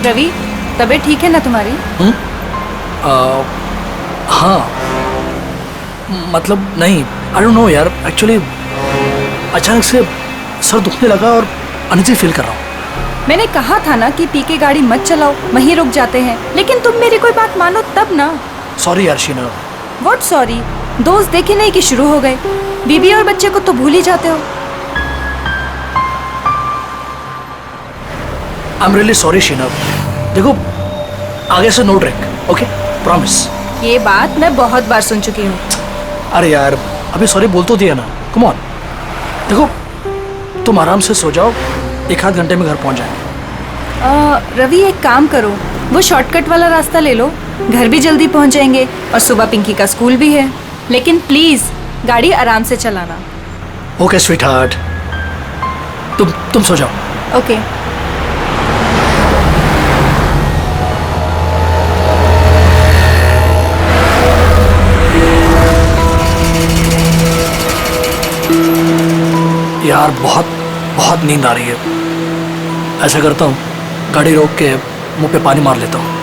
रवि, तबीयत ठीक है ना तुम्हारी? हाँ, मतलब नहीं, आई डोंट नो यार, एक्चुअली अचानक से सर दुखने लगा और अनइजी फील कर रहा हूँ। मैंने कहा था ना कि पी के गाड़ी मत चलाओ, वहीं रुक जाते हैं, लेकिन तुम मेरी कोई बात मानो तब ना। सॉरी यार शीना। What sorry? दोस्त देखे नहीं कि शुरू हो गए, बीबी और बच्चे को तो भूल ही जाते हो। I am really sorry Sheena. देखो आगे से नो ड्रिंक, ओके? प्रॉमिस। ये बात मैं बहुत बार सुन चुकी हूँ। अरे यार अभी सॉरी बोल तो दिया ना, कम ऑन। देखो तुम आराम से सो जाओ, 1 आध घंटे में घर पहुंच जाएंगे। रवि एक काम करो, वो शॉर्टकट वाला रास्ता ले लो, घर भी जल्दी पहुंच जाएंगे और सुबह पिंकी का स्कूल भी है। लेकिन प्लीज गाड़ी आराम से चलाना। ओके स्वीट हार्ट, तुम सो जाओ। ओके। यार बहुत नींद आ रही है। ऐसा करता हूँ, गाड़ी रोक के मुंह पे पानी मार लेता हूँ।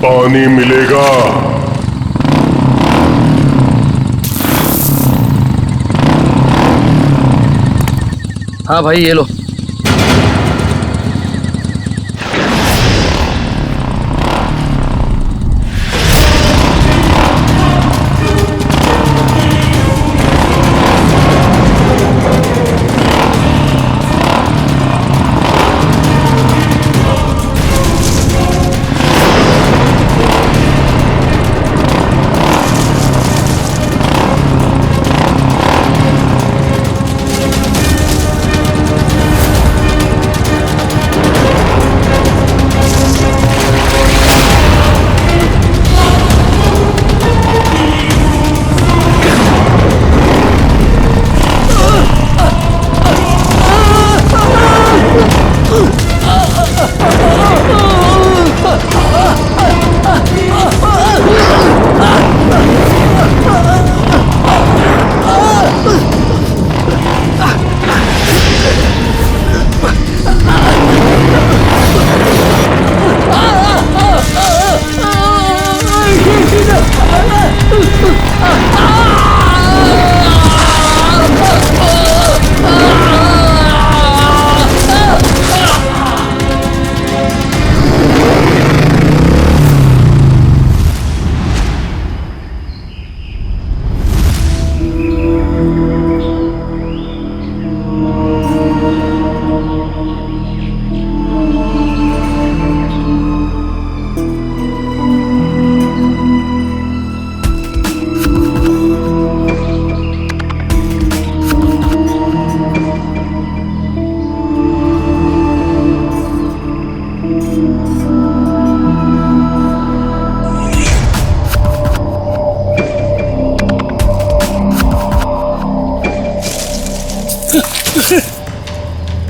पानी मिलेगा। हाँ भाई ये लो।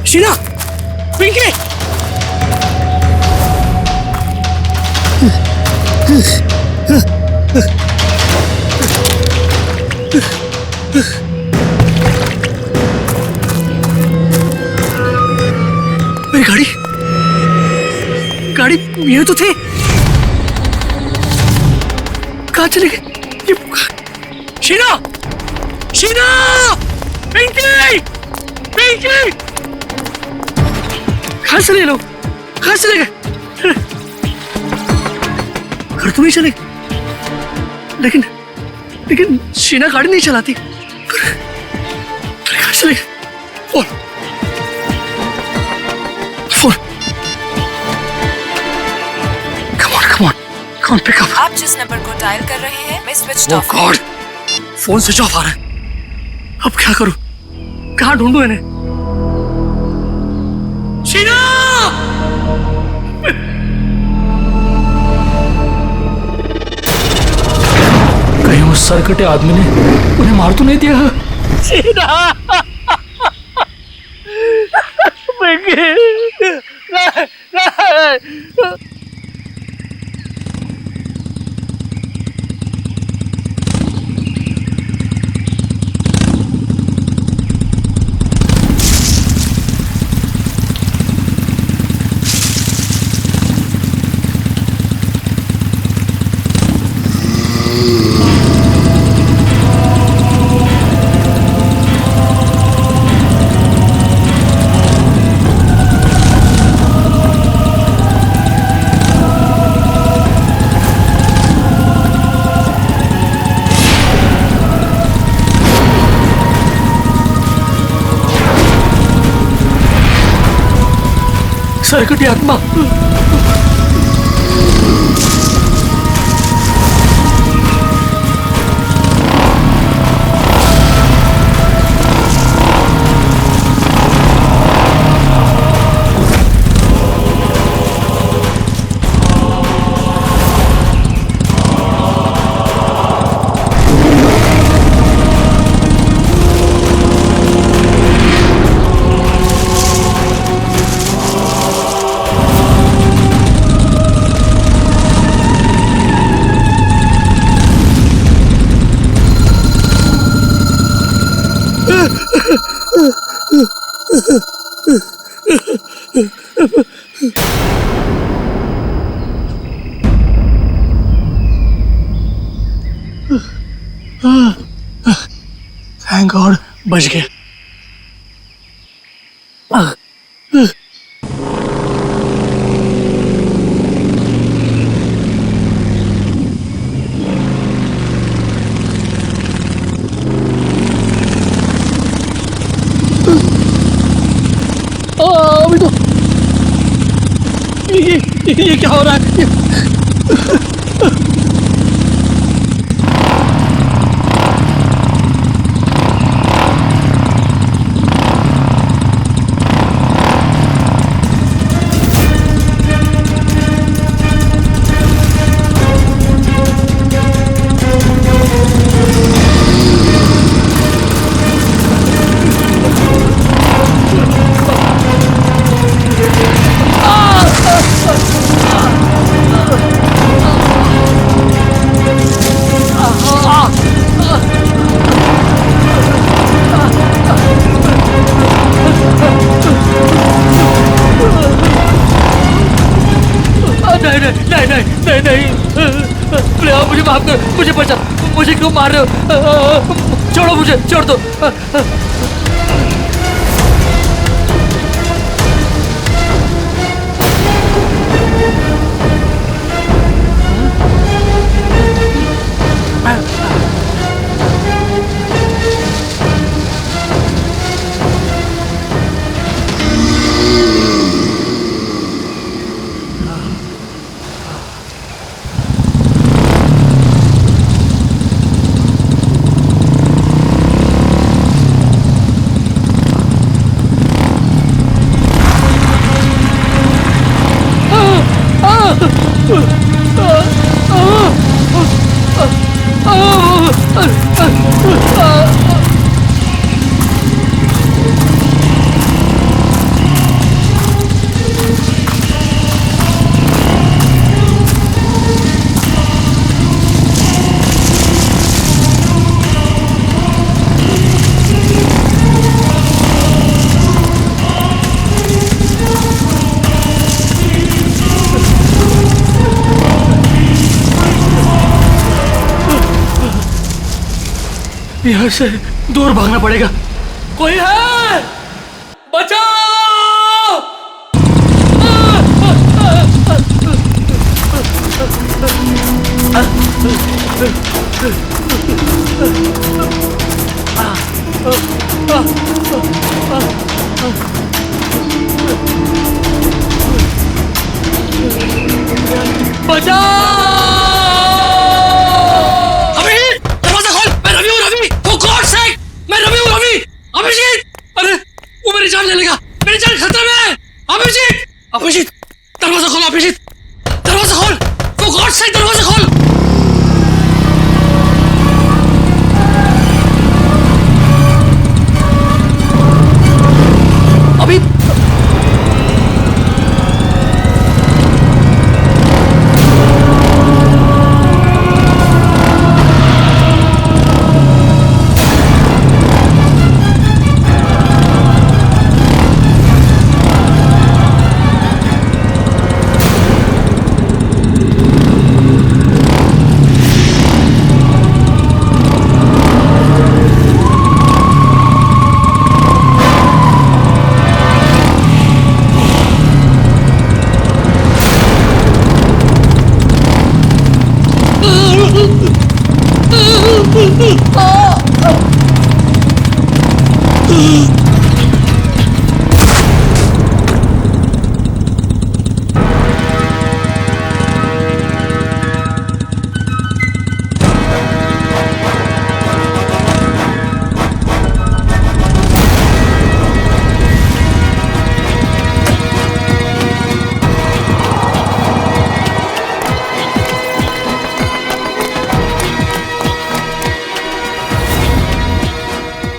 शीना, पिंकी, मेरी गाड़ी ये तो थे, कहाँ चले गए ये? शीना, पिंकी, कहाँ से ले लो, कहाँ से ले गए? घर तो नहीं चले, लेकिन शीना गाड़ी नहीं चलाती, कहाँ से ले गए? Phone, come on, pick up. आप जिस नंबर को डायल कर रहे हैं मैं switch off. God, phone switch off आ रहा है। अब क्या करूं? कहां ढूंढूं इन्हें? शीना! कहीं उस सरकटे आदमी ने उन्हें मार तो नहीं दिया? शीना! सरकटी आत्मा! थैंक गॉड, बच गया। अभी तो ये क्या हो रहा है? नहीं, प्लीज मुझे माफ कर, मुझे बचा, मुझे क्यों मार रहे हो? छोड़ो मुझे, छोड़ दो। यहाँ से दूर भागना पड़ेगा। कोई है? बचाओ! बचाओ! अभी दरवाजा खोल, मैं रवि हूँ, रवि। अभिजीत दरवाजा खोल, अभिजीत दरवाजा खोल, फॉर गॉड सेक दरवाजा खोल। अभी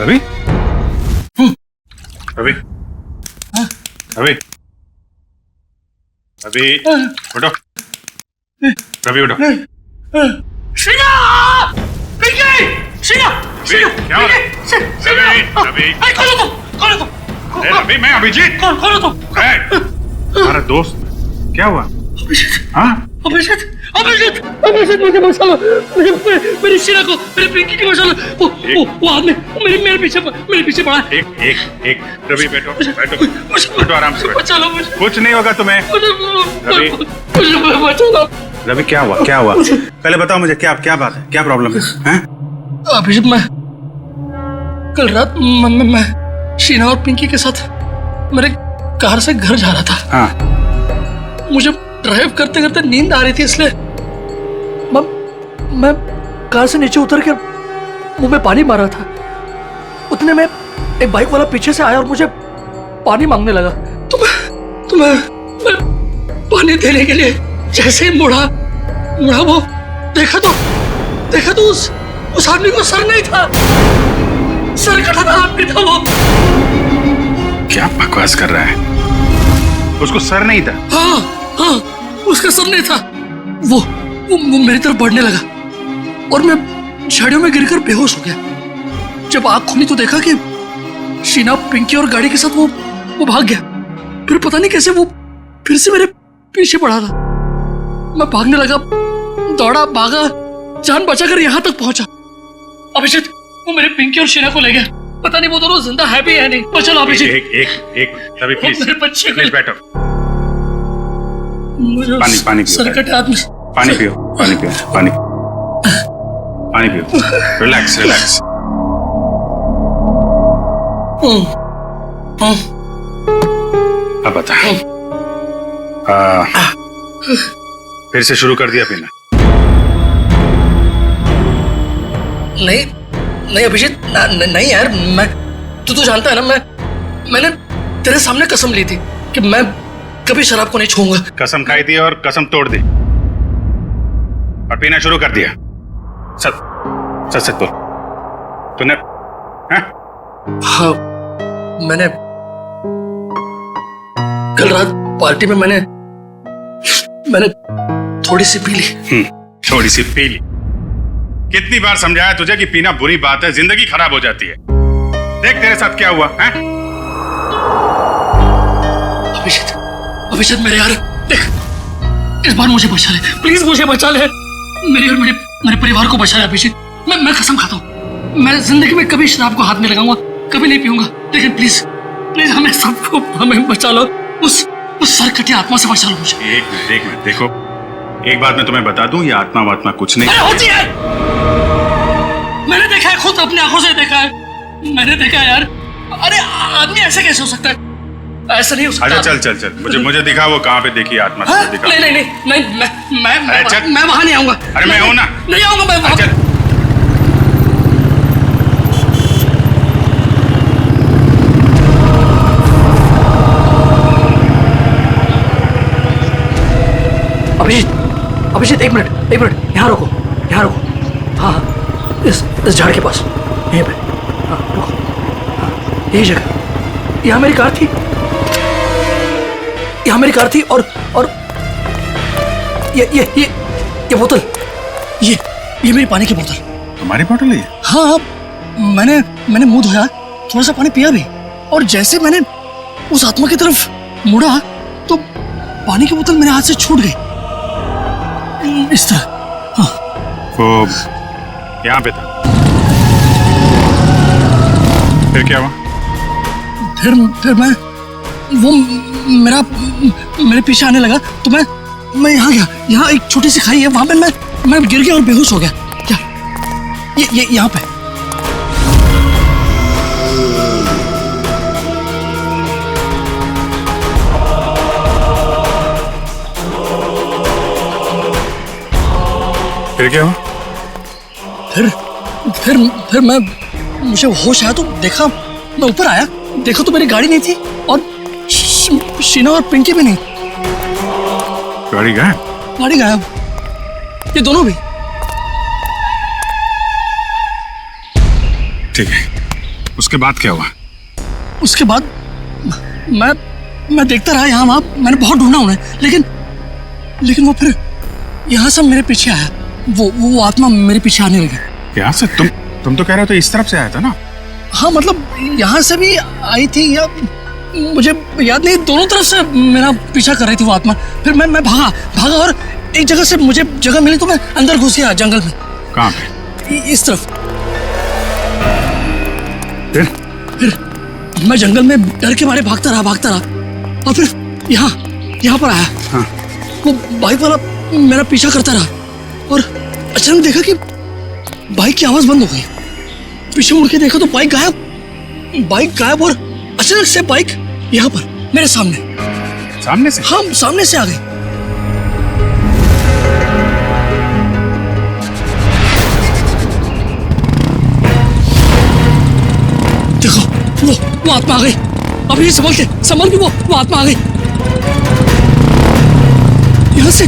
रवि रवि रवि रवि उठो, रवि उठो। शीना! पिंकी! शीना! शीना! क्या हो रहा है? रवि रवि खोलो तो! रवि, मैं अभिजीत। खोलो तो! हमारा दोस्त क्या हुआ? हाँ अभिजीत मुझे बचा लो, मेरी शीना को, मेरी पिंकी की बचा लो। वो आदमी मेरे पीछे पड़ा है। एक रवि बैठो बैठो आराम से बैठो। बचा लो मुझे, कुछ नहीं होगा तुम्हें। रवि मुझे बचा लो। रवि क्या हुआ पहले बताओ मुझे, क्या बात है, क्या प्रॉब्लम है? अभिजीत, मैं कल रात मैं शीना और पिंकी के साथ मेरे कार से घर जा रहा था। हाँ मुझे ड्राइव करते करते नींद आ रही थी, इसलिए मैं कार से नीचे उतर कर मुंह में पानी मार रहा था। उतने में एक बाइक वाला पीछे से आया और मुझे पानी मांगने लगा। तो मैं पानी देने के लिए जैसे ही मुड़ा वो देखा तो उस आदमी को सर नहीं था, सर कटा था आदमी था वो। क्या बकवास कर रहा है? उसको सर नहीं था? हाँ, उसका सर नहीं था। वो मेरी तरफ बढ़ने लगा और मैं झाड़ियों में गिरकर बेहोश हो गया। जब आँख खुली तो देखा कि शीना, पिंकी और गाड़ी के साथ वो भाग गया। फिर पता नहीं कैसे वो फिर से मेरे पीछे पड़ा था। मैं भागने लगा, दौड़ा, भागा, जान बचाकर यहाँ तक पहुंचा। अभिजीत, वो मेरे पिंकी और शीना को ले गया। पता नहीं वो दोनों जिंदा है भी है नहीं। तो चलो अभिजीत। एक रवि प्लीज, मेरे बच्चे प्लीज बैठो। पानी पियो। सरकट आदमी। पानी पियो। रिलैक्स। अब बता, फिर से शुरू कर दिया पीना? नहीं अभिजीत, नहीं यार, मैं तू तो जानता है ना, मैंने तेरे सामने कसम ली थी कि मैं कभी शराब को नहीं छूऊंगा। कसम खाई थी और कसम तोड़ दी और पीना शुरू कर दिया। सच बोल, तूने? हाँ, मैंने कल रात पार्टी में मैंने थोड़ी सी पी ली। थोड़ी सी पी ली? कितनी बार समझाया तुझे कि पीना बुरी बात है, जिंदगी खराब हो जाती है। देख तेरे साथ क्या हुआ है? अभिजीत मेरे यार, देख, इस बार मुझे बचा ले, प्लीज मुझे बचा ले। मेरी और मेरे परिवार को बचा ले अभिजीत। मैं कसम खाता हूँ, मैं जिंदगी में कभी शराब को हाथ नहीं लगाऊंगा, कभी नहीं पीऊंगा। लेकिन प्लीज हमें बचा लो, उस सरकटी आत्मा से बचा लो मुझे। एक मिनट देखो, एक बात मैं तुम्हें बता दूं, ये आत्मा वात्मा कुछ नहीं। अरे होती है, मैंने देखा है, खुद अपनी आंखों से देखा है, मैंने देखा है यार। अरे आदमी ऐसे कैसे हो सकता है? ऐसा नहीं हो सकता। अच्छा चल, मुझे दिखा वो कहाँ पे देखी आत्मा। दिखा। नहीं, मैं वहां नहीं आऊंगा। अरे मैं हूं ना। नहीं आऊंगा मैं वहां। अभिजीत एक मिनट, यहाँ रुको। हाँ हाँ, इस झाड़ के पास, यहीं पे। हाँ रुको, हाँ यही जगह। यहाँ मेरी कार थी और ये बोतल, ये मेरी पानी की बोतल। तुम्हारी बोतल है? हाँ, मैंने मुंह धोया, थोड़ा सा पानी पिया भी, और जैसे मैंने उस आत्मा की तरफ मुड़ा तो पानी की बोतल मेरे हाथ से छूट गई, इस तरह। हाँ। वो यहाँ पे था, फिर क्या हुआ? फिर वो मेरे पीछे आने लगा तो मैं यहाँ गया। यहाँ एक छोटी सी खाई है, वहां पे मैं गिर गया और बेहोश हो गया। क्या ये यहाँ पे? फिर क्या हुआ? फिर मुझे होश आया तो देखा, मैं ऊपर आया, देखा तो मेरी गाड़ी नहीं थी और शीना और पिंकी भी नहीं। गाड़ी गायब? ये दोनों भी। ठीक है, उसके बाद क्या हुआ? उसके बाद मैं देखता रहा यहाँ वहां, मैंने बहुत ढूंढा उन्हें, लेकिन वो फिर यहाँ से मेरे पीछे आया। वो आत्मा मेरे पीछे आने लगी। यहाँ से? तुम तो कह रहे हो तो इस तरफ से आया था ना? हाँ मतलब यहाँ से भी आई थी, या मुझे याद नहीं, दोनों तरफ से मेरा पीछा कर रही थी वो आत्मा। फिर मैं भागा और एक जगह से मुझे जगह मिली तो मैं अंदर घुस गया जंगल में। कहाँ पे? इस तरफ। फिर मैं जंगल में डर के मारे भागता रहा और फिर यहाँ पर आया। हाँ। वो बाइक वाला मेरा पीछा करता रहा और अचानक देखा कि बाइक की आवाज बंद हो गई। पीछे मुड़ के देखा तो बाइक गायब और अचानक से बाइक यहाँ पर मेरे सामने से? हाँ, सामने से आ गई। देखो वो आत्मा आ गई। अभी संभल के वो आत्मा आ गई यहाँ से।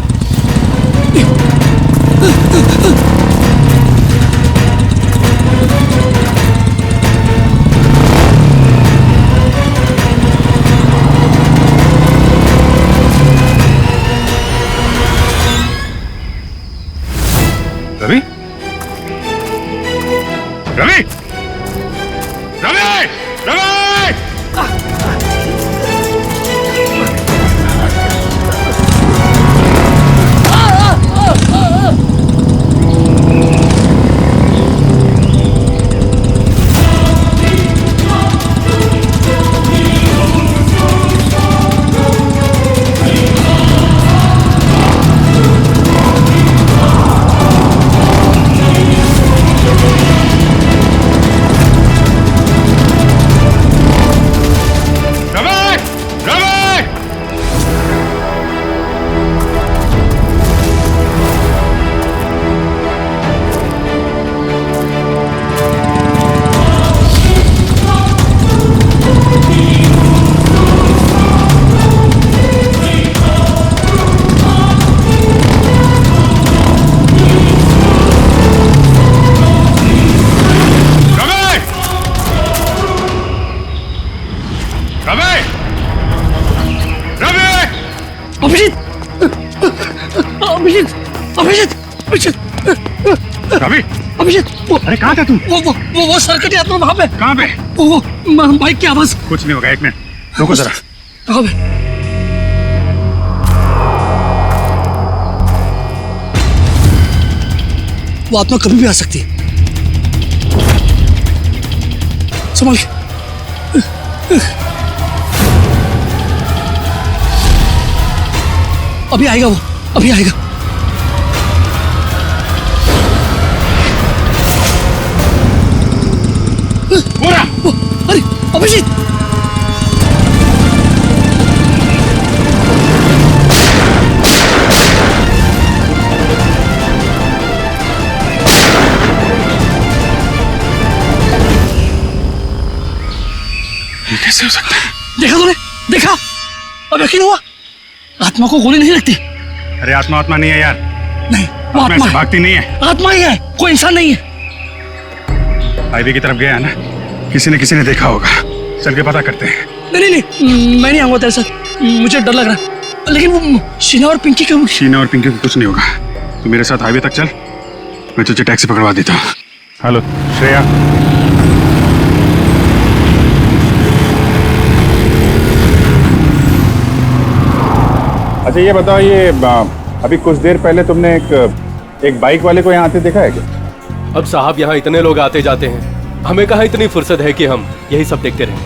रवि? अभिषेक, अरे कहाँ था तू? वो सरकटी आत्मा वहां पे। कहाँ पे? वो बाइक की आवाज। कुछ नहीं होगा, एक मिनट रुको जरा। कहाँ पे? वो आत्मा कभी भी आ सकती है, संभाल के। अभी आएगा वो, अभी आएगा। पूरा। अरे अभिजीत, ये कैसे हो सकता है? देखा तूने? देखा? अब यकीन हुआ? आत्मा को गोली नहीं लगती। अरे आत्मा नहीं है यार, नहीं, वो आत्मा आत्मा से है। भागती नहीं है। आत्मा ही है, कोई इंसान नहीं है। हाईवे की तरफ गया है ना, किसी ने देखा होगा। चल के पता करते हैं। नहीं नहीं नहीं, मैं नहीं आऊंगा तेरे साथ, मुझे डर लग रहा है। लेकिन वो शीना और पिंकी का शीना और पिंकी को कुछ नहीं होगा। तू मेरे साथ हाईवे तक चल, मैं तुझे टैक्सी पकड़वा देता हूँ। हेलो श्रेया, अच्छा ये बताओ, ये अभी कुछ देर पहले तुमने एक बाइक वाले को यहाँ आते देखा है क्या? अब साहब यहाँ इतने लोग आते जाते हैं, हमें कहाँ इतनी फुर्सत है कि हम यही सब देखते रहें।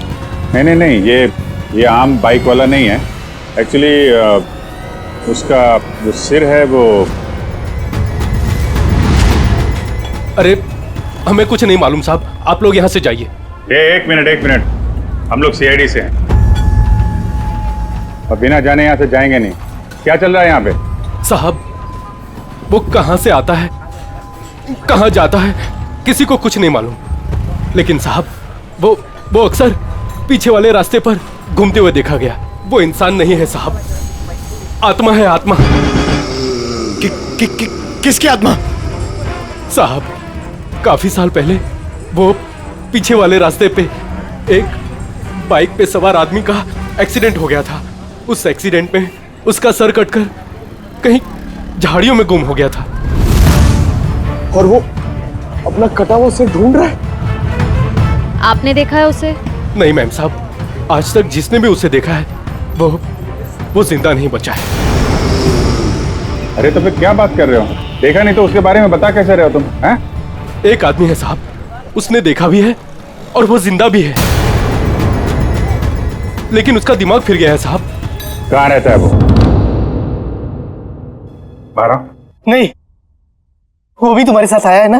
नहीं, ये आम बाइक वाला नहीं है। एक्चुअली उसका जो सिर है वो... अरे हमें कुछ नहीं मालूम साहब, आप लोग यहाँ से जाइए। एक मिनट, हम लोग सीआईडी से हैं और बिना जाने यहाँ से जाएंगे नहीं। क्या चल रहा है यहाँ पे? साहब वो कहाँ से आता है, कहाँ जाता है, किसी को कुछ नहीं मालूम। लेकिन साहब वो अक्सर पीछे वाले रास्ते पर घूमते हुए देखा गया। वो इंसान नहीं है साहब, आत्मा है, आत्मा। किसकी आत्मा? साहब काफी साल पहले वो पीछे वाले रास्ते पे एक बाइक पे सवार आदमी का एक्सीडेंट हो गया था। उस एक्सीडेंट में उसका सर कटकर कहीं झाड़ियों में गुम हो गया था। और वो अपना कटा हुआ सिर ढूंढ रहा है। आपने देखा है उसे? नहीं मैम साहब, आज तक जिसने भी उसे देखा है वो जिंदा नहीं बचा है। अरे तो फिर क्या बात कर रहे हो? देखा नहीं तो उसके बारे में बता कैसे रहे हो तुम? हैं? एक आदमी है साहब, उसने देखा भी है और वो जिंदा भी है, लेकिन उसका दिमाग फिर गया है साहब। कहाँ रहता है वो? 12 नहीं, वो भी तुम्हारे साथ आया है ना?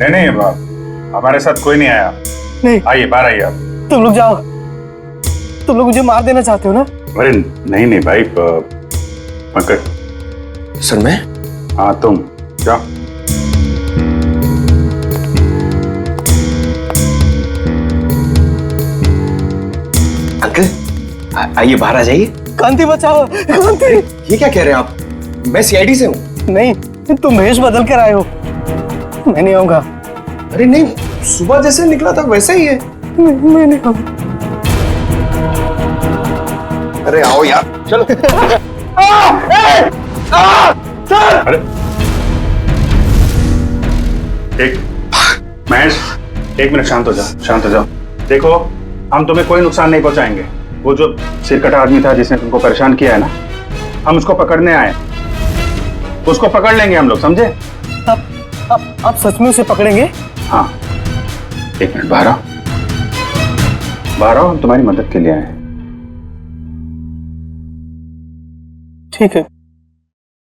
नहीं हमारे साथ कोई नहीं आया। नहीं, आइए बाहर आइए आप। तुम लोग जाओ। तुम लोग मुझे मार देना चाहते हो ना? अरे नहीं भाई, पंकज। सर मैं? हाँ तुम जाओ। अंकल आइए बाहर आ जाइए। कांति बचाओ, कांति। ये क्या कह रहे हैं आप? मैं सीआईडी से हूँ। नहीं, तुम भेष बदल कर आए हो। मैं नहीं आऊंगा। अरे नहीं, सुबह जैसे निकला था वैसे ही है। मैं नहीं आऊंगा। अरे आओ यार, चलो। अरे महेश, 1 मिनट शांत हो जाओ। देखो, हम तुम्हें कोई नुकसान नहीं पहुंचाएंगे। वो जो सिरकटा आदमी था जिसने तुमको परेशान किया है ना, हम उसको पकड़ने आए। उसको पकड़ लेंगे हम लोग, समझे? आप सच में उसे पकड़ेंगे? हाँ, 1 मिनट बाहर आओ, हम तुम्हारी मदद के लिए आए हैं। ठीक है।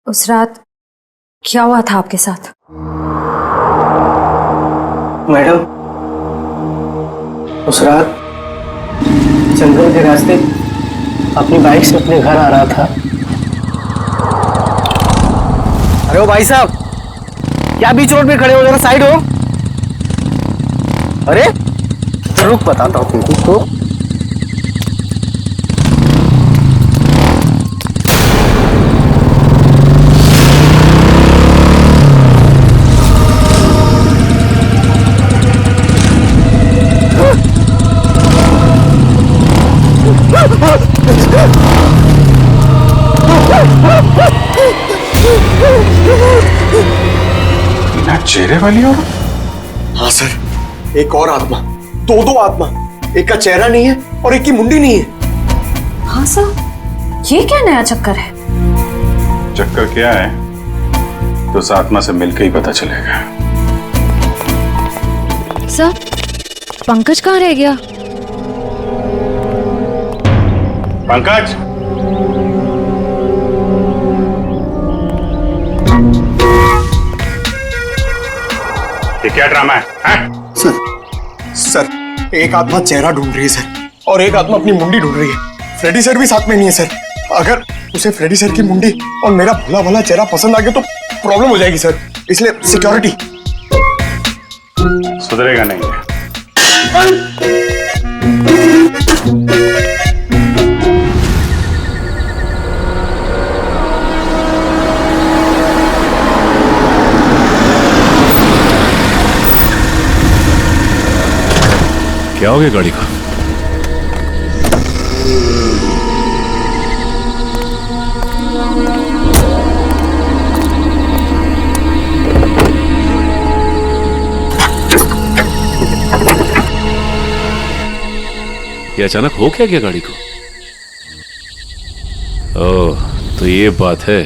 उस रात क्या हुआ था आपके साथ? मैडम, उस रात जंगल के रास्ते अपनी बाइक से अपने घर आ रहा था। अरे ओ भाई साहब, क्या बीच रोड पे खड़े हो? जरा साइड हो। अरे रुक, बताता हूँ तुमको। चेहरे वाली हो? हाँ सर, एक और आत्मा, दो आत्मा। एक का चेहरा नहीं है और एक की मुंडी नहीं है। हाँ सर, ये क्या नया चक्कर है? चक्कर क्या है तो उस आत्मा से मिलकर ही पता चलेगा। सर, पंकज कहाँ रह गया? पंकज, ये क्या ड्रामा है? सर एक आत्मा चेहरा ढूंढ रही है सर, और एक आत्मा अपनी मुंडी ढूंढ रही है। फ्रेडी सर भी साथ में नहीं है सर। अगर उसे फ्रेडी सर की मुंडी और मेरा भोला भला चेहरा पसंद आ गया तो प्रॉब्लम हो जाएगी सर, इसलिए सिक्योरिटी। सुधरेगा नहीं है। क्या हो गया गाड़ी को? ये अचानक हो क्या गाड़ी को? ओह, तो ये बात है।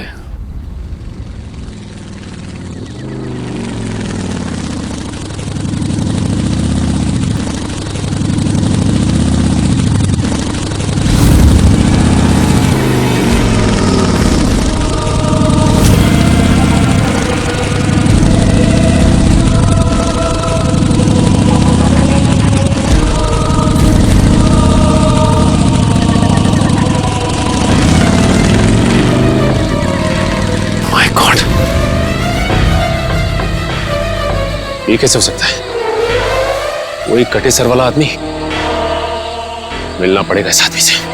ये कैसे हो सकता है? वही कटे सर वाला आदमी। मिलना पड़ेगा इस आदमी से।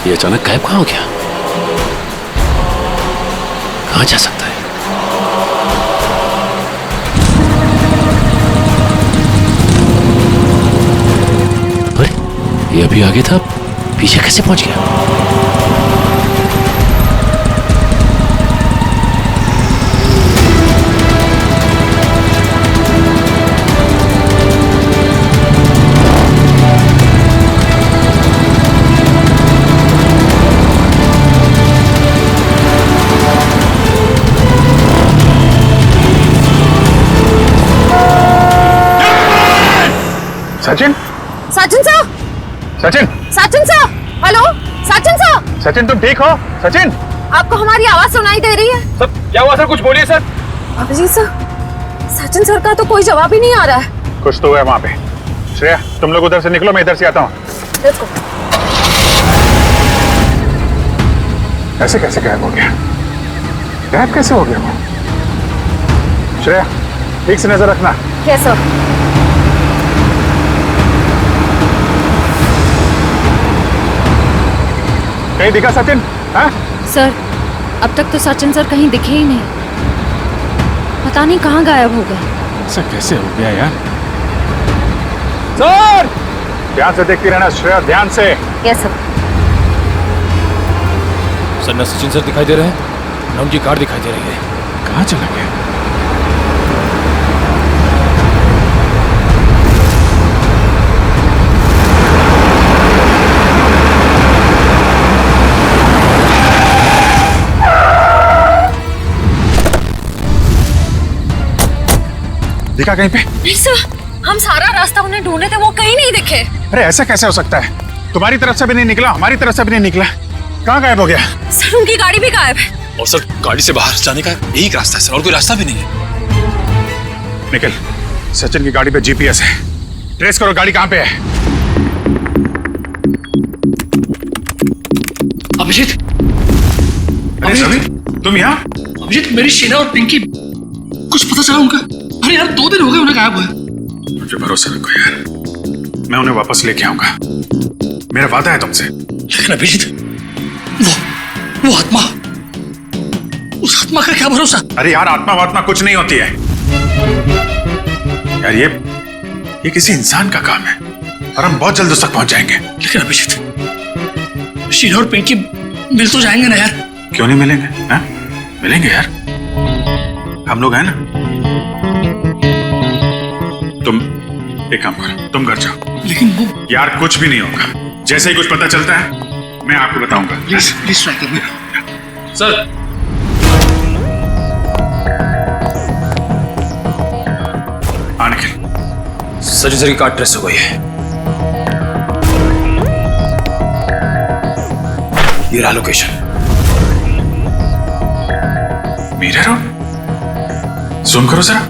ये अचानक गायब कहां हो गया? कहां जा सकता है? अरे ये अभी आगे था, पीछे कैसे पहुंच गया? Sachin, Sachin sir, Sachin, Sachin sir, hello, Sachin sir, Sachin तुम ठीक हो? सचिन, आपको हमारी आवाज सुनाई दे रही है? सर क्या हुआ सर? कुछ बोलिए sir. Abhijit sir, Sachin sir का तो कोई जवाब ही नहीं आ रहा है। कुछ तो है वहां पे। श्रेया, तुम लोग उधर से निकलो, मैं इधर से आता हूँ। देखो, ऐसे कैसे गायब हो गया? गायब कैसे हो गया वो? श्रेया, ठीक से नजर रखना। Yes sir. कहीं दिखा सचिन? हाँ? सर, अब तक तो सचिन सर कहीं दिखे ही नहीं। पता नहीं कहाँ गायब हो गए। ऐसा कैसे हो गया यार? सर, ध्यान से देखती रहना श्रेया, ध्यान से। Yes sir. सर न सचिन सर दिखाई दे रहे हैं, न उनकी कार दिखाई दे रही है। कहाँ चला गया? दिखा कहीं पे? नहीं सर, हम सारा रास्ता उन्हें ढूंढे थे, वो कहीं नहीं दिखे। अरे ऐसा कैसे हो सकता है? तुम्हारी तरफ से भी नहीं निकला, हमारी तरफ से भी नहीं निकला। कहाँ गायब हो गया? सर उनकी गाड़ी भी गायब है। और सर गाड़ी से बाहर जाने का यही रास्ता है सर, और कोई रास्ता भी नहीं है। निकल, सचिन की गाड़ी पे जीपीएस है, ट्रेस करो गाड़ी कहाँ पे है। अभिजीत, अरे सभी, तुम यहाँ? अभिजीत, मेरी शीना और पिंकी, कुछ पता चला उनका? अरे यार 2 दिन हो गए उन्हें गायब हुए। मुझे भरोसा रखो यार, मैं उन्हें वापस लेके आऊंगा, मेरा वादा है तुमसे। लेकिन अभिजीत, वो आत्मा, उस आत्मा का क्या भरोसा? अरे यार, आत्मा वात्मा कुछ नहीं होती है यार। ये किसी इंसान का काम है और हम बहुत जल्द उस तक पहुंच जाएंगे। लेकिन अभिजीत, शीना और पिंकी मिल तो जाएंगे ना यार? क्यों नहीं मिलेंगे? हाँ? मिलेंगे यार, हम लोग हैं ना। तुम एक काम करो, तुम घर जाओ। लेकिन वो, यार कुछ भी नहीं होगा, जैसे ही कुछ पता चलता है मैं आपको बताऊंगा। प्लीज प्लीज ट्राई करिए सर हाँ निखिल, सचिन सर की कार ट्रेस हो गई है। ये रहा लोकेशन। मीरा रोड, जूम करो जरा।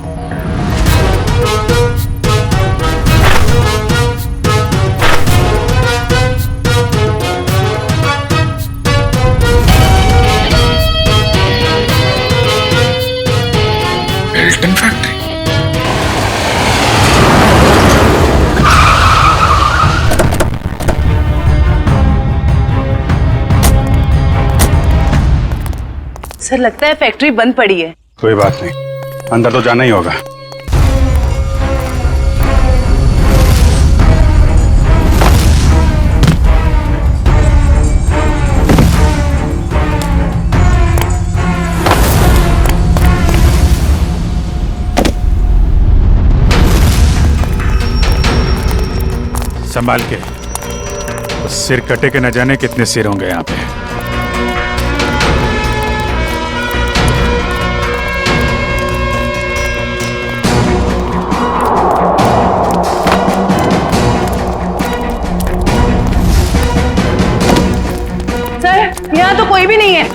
सर लगता है फैक्ट्री बंद पड़ी है। कोई बात नहीं, अंदर तो जाना ही होगा। संभाल के, तो सिर कटे के न जाने कितने सिर होंगे यहाँ पे। सर यहाँ तो कोई भी नहीं है।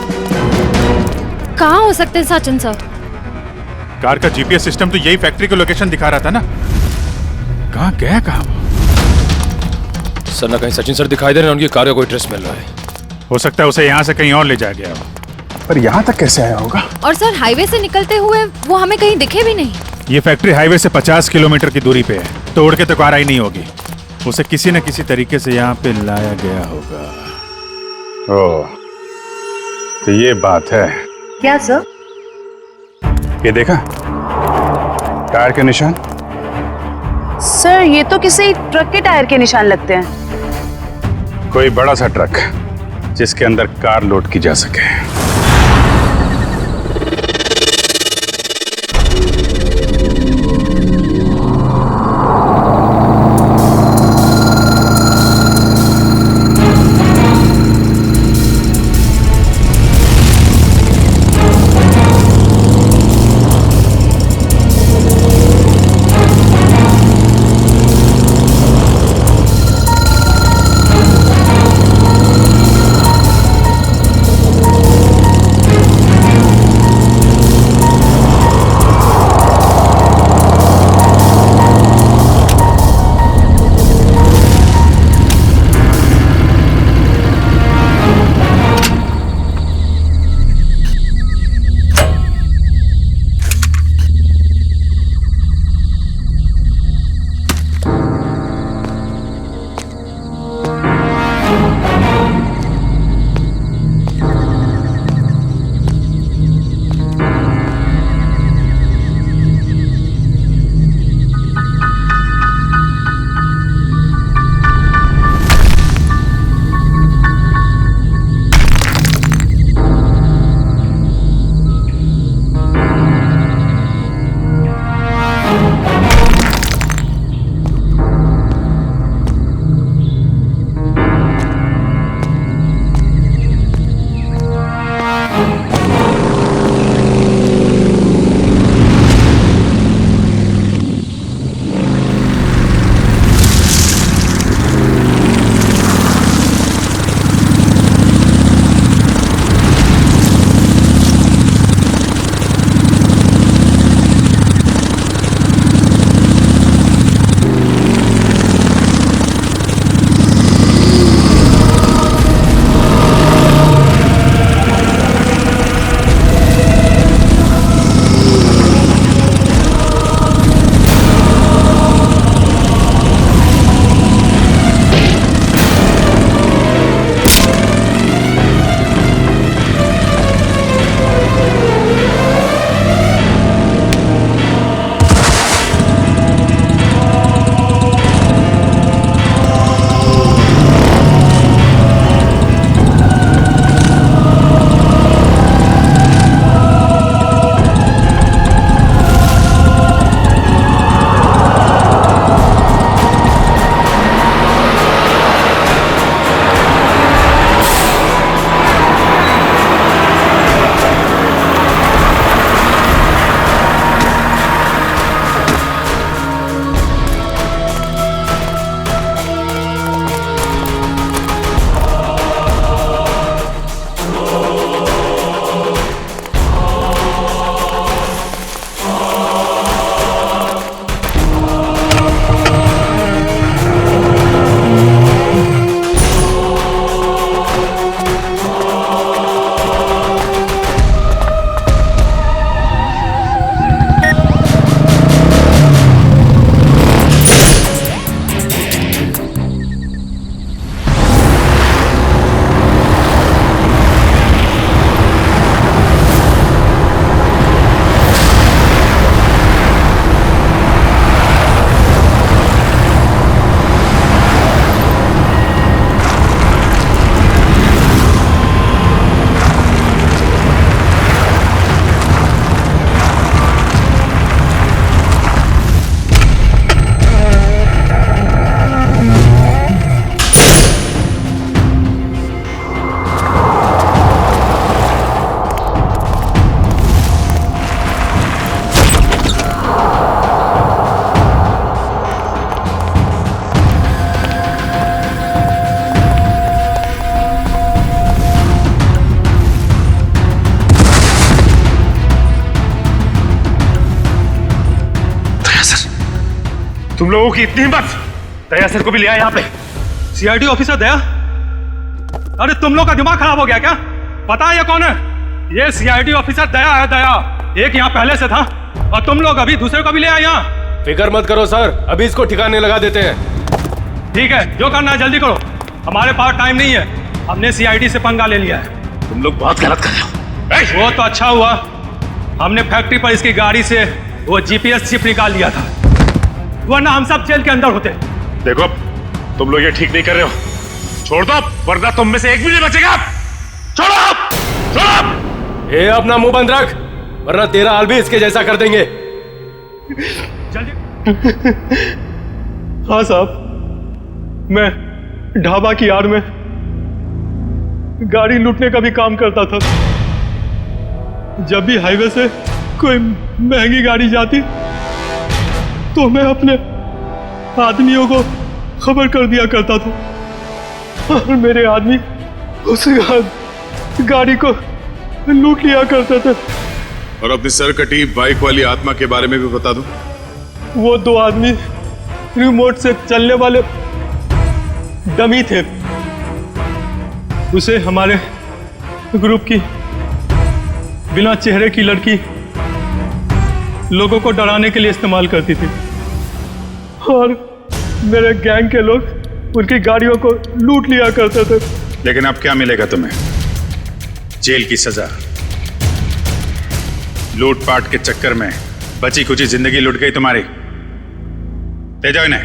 कहाँ हो सकते हैं सचिन सर? कार का जीपीएस सिस्टम तो यही फैक्ट्री का लोकेशन दिखा रहा था ना। कहाँ गया कहाँ? सर ना कहीं सचिन सर दिखाई दे रहे हैं, उनकी कार का कोई ट्रेस मिल रहा है। हो सकता है उसे यहाँ से कहीं और ले जाया गया हो। पर यहाँ तक कैसे आया होगा? और सर हाईवे से निकलते हुए वो हमें कहीं दिखे भी नहीं। ये फैक्ट्री हाईवे से 50 किलोमीटर की दूरी पे है, तोड़ के तो कार आई नहीं होगी। उसे किसी न किसी तरीके से यहाँ पे लाया गया होगा। ओह, तो ये बात है। क्या सर? ये देखा टायर के निशान? सर ये तो किसी ट्रक के टायर के निशान लगते हैं। कोई बड़ा सा ट्रक जिसके अंदर कार लोड की जा सके। तुम लोगों की इतनी हिम्मत, दया सर को भी ले आया यहाँ पे। सीआईडी ऑफिसर दया? अरे तुम लोग का दिमाग खराब हो गया क्या? पता है ये कौन है? ये सीआईडी ऑफिसर दया है, दया। एक यहाँ पहले से था और तुम लोग अभी दूसरे को भी ले आए यहाँ। फिक्र मत करो सर, अभी इसको ठिकाने लगा देते हैं। ठीक है, जो करना है जल्दी करो, हमारे पास टाइम नहीं है। हमने सीआईडी से पंगा ले लिया है। तुम लोग बहुत गलत कर रहे हो। वो तो अच्छा हुआ हमने फैक्ट्री पर इसकी गाड़ी से वो जीपीएस चिप निकाल लिया था, वरना हम सब जेल के अंदर होते। देखो तुम लोग ये ठीक नहीं कर रहे हो, छोड़ दो वरना तुम में से एक भी नहीं बचेगा। छोड़ो, छोड़ो। ये अपना मुंह बंद रख, वरना तेरा हाल भी इसके जैसा कर देंगे। जल्दी। हाँ साहब, मैं ढाबा की आड़ में गाड़ी लूटने का भी काम करता था। जब भी हाईवे से कोई महंगी गाड़ी जाती तो मैं अपने आदमियों को खबर कर दिया करता था और मेरे आदमी उस गाड़ी को लूट लिया करते थे। और अपनी सरकटी बाइक वाली आत्मा के बारे में भी बता दो। वो दो आदमी रिमोट से चलने वाले डमी थे। उसे हमारे ग्रुप की बिना चेहरे की लड़की लोगों को डराने के लिए इस्तेमाल करती थी और मेरे गैंग के लोग उनकी गाड़ियों को लूट लिया करते थे। लेकिन अब क्या मिलेगा तुम्हें? जेल की सजा। लूटपाट के चक्कर में बची कुची जिंदगी लुट गई तुम्हारी। ले जाओ इन्हें।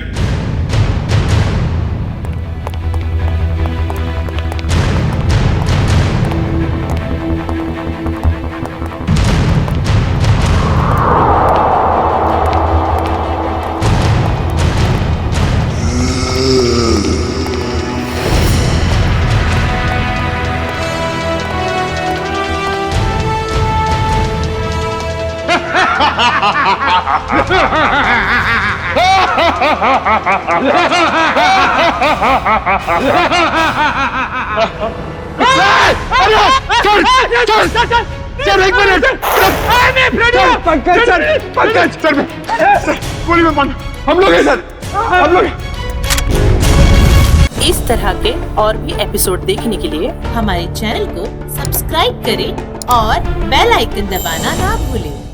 हम लोग हैं सर, हम लोग। इस तरह के और भी एपिसोड देखने के लिए हमारे चैनल को सब्सक्राइब करें और बेल आइकन दबाना ना भूलें।